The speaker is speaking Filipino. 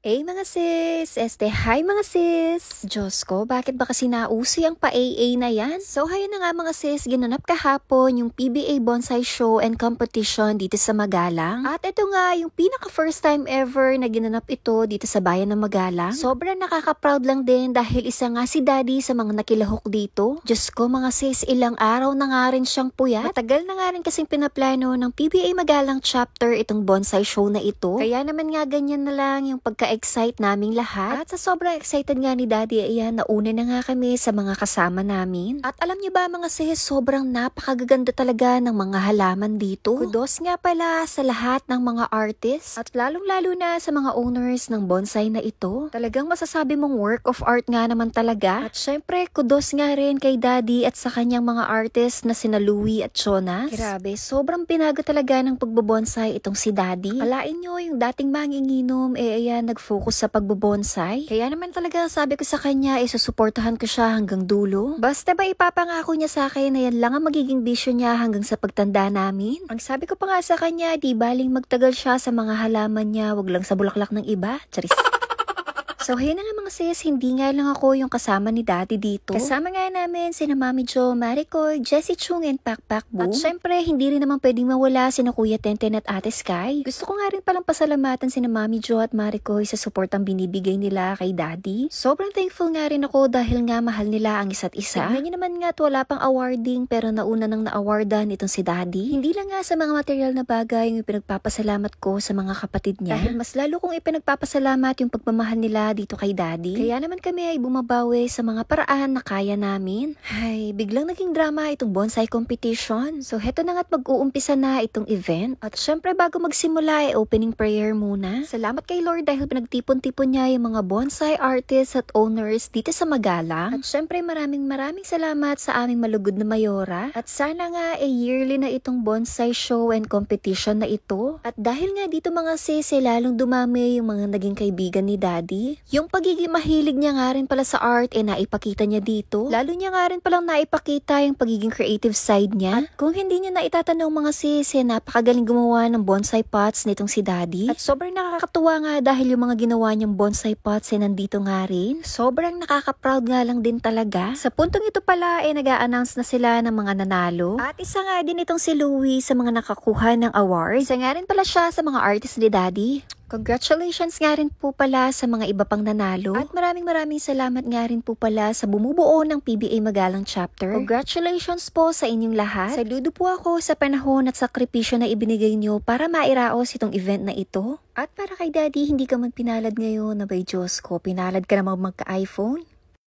Hey mga sis! Hi mga sis! Diyos ko, bakit ba kasi nauso yung pa-AA na yan? So hayun na nga mga sis, ginanap kahapon yung PBA Bonsai Show and Competition dito sa Magalang. At ito nga, yung pinaka first time ever na ginanap ito dito sa bayan ng Magalang. Sobrang nakaka-proud lang din dahil isa nga si Daddy sa mga nakilahok dito. Diyos ko mga sis, ilang araw na nga rin siyang puyat. Matagal na nga rin kasing pinaplano ng PBA Magalang chapter itong bonsai show na ito. Kaya naman nga ganyan na lang yung pagka-excite naming lahat. At sa sobrang excited nga ni Daddy, ayan, nauna na nga kami sa mga kasama namin. At alam niyo ba mga sis, sobrang napakagaganda talaga ng mga halaman dito. Kudos nga pala sa lahat ng mga artists at lalong-lalo na sa mga owners ng bonsai na ito. Talagang masasabi mong work of art nga naman talaga. At syempre, kudos nga rin kay Daddy at sa kanyang mga artists na sina Louie at Jonas. Grabe, sobrang pinago talaga ng pagbobonsai itong si Daddy. Alain nyo, yung dating manginginom, ayan, nag-focus sa pagbobonsai. Kaya naman talaga sabi ko sa kanya, susuportahan ko siya hanggang dulo. Basta ba ipapangako niya sa akin na yan lang ang magiging bisyo niya hanggang sa pagtanda namin? Ang sabi ko pa nga sa kanya, di baling magtagal siya sa mga halaman niya, wag lang sa bulaklak ng iba. Charis. So, ayun na nga mga sis, hindi nga lang ako yung kasama ni Daddy dito. Kasama nga namin sina Mami Jo, Maricoy, Jessie Chung, and Pakpak Boom. At syempre, hindi rin naman pwedeng mawala sina Kuya Tenten at Ate Sky. Gusto ko nga rin palang pasalamatan sina Mami Jo at Maricoy sa supportang binibigay nila kay Daddy. Sobrang thankful nga rin ako dahil nga mahal nila ang isa't isa. Tignan nyo naman nga, wala pang awarding pero nauna nang na-awardan itong si Daddy. Hindi lang nga sa mga material na bagay yung pinagpapasalamat ko sa mga kapatid niya. Dahil mas lalo kong ipinagpapasalamat yung pagmamahal nila dito kay Daddy. Kaya naman kami ay bumabawi sa mga paraan na kaya namin. Ay, biglang naging drama itong bonsai competition. So, heto na nga't mag-uumpisa na itong event. At syempre, bago magsimula ay opening prayer muna. Salamat kay Lord dahil pinagtipon-tipon niya yung mga bonsai artists at owners dito sa Magalang. At syempre, maraming salamat sa aming malugod na mayora. At sana nga ay yearly na itong bonsai show and competition na ito. At dahil nga dito mga sis, lalong dumami yung mga naging kaibigan ni Daddy. Yung pagiging mahilig niya nga rin pala sa art naipakita niya dito. Lalo niya nga rin palang naipakita yung pagiging creative side niya. At kung hindi niya na itatanong mga sis, napakagaling gumawa ng bonsai pots nitong si Daddy. At sobrang nakakatuwa nga dahil yung mga ginawa niyang bonsai pots nandito nga rin. Sobrang nakaka-proud nga lang din talaga. Sa puntong ito pala nag-a-announce na sila ng mga nanalo. At isa nga din itong si Louie sa mga nakakuha ng awards. Isa nga rin pala siya sa mga artists ni Daddy. Congratulations nga rin po pala sa mga iba pang nanalo. At maraming salamat nga rin po pala sa bumubuo ng PBA Magalang chapter. Congratulations po sa inyong lahat. Saludo po ako sa panahon at sakripisyo na ibinigay nyo para mairaos itong event na ito. At para kay Daddy, hindi ka man pinalad ngayon na by Diyos ko, pinalad ka namang magka-iPhone.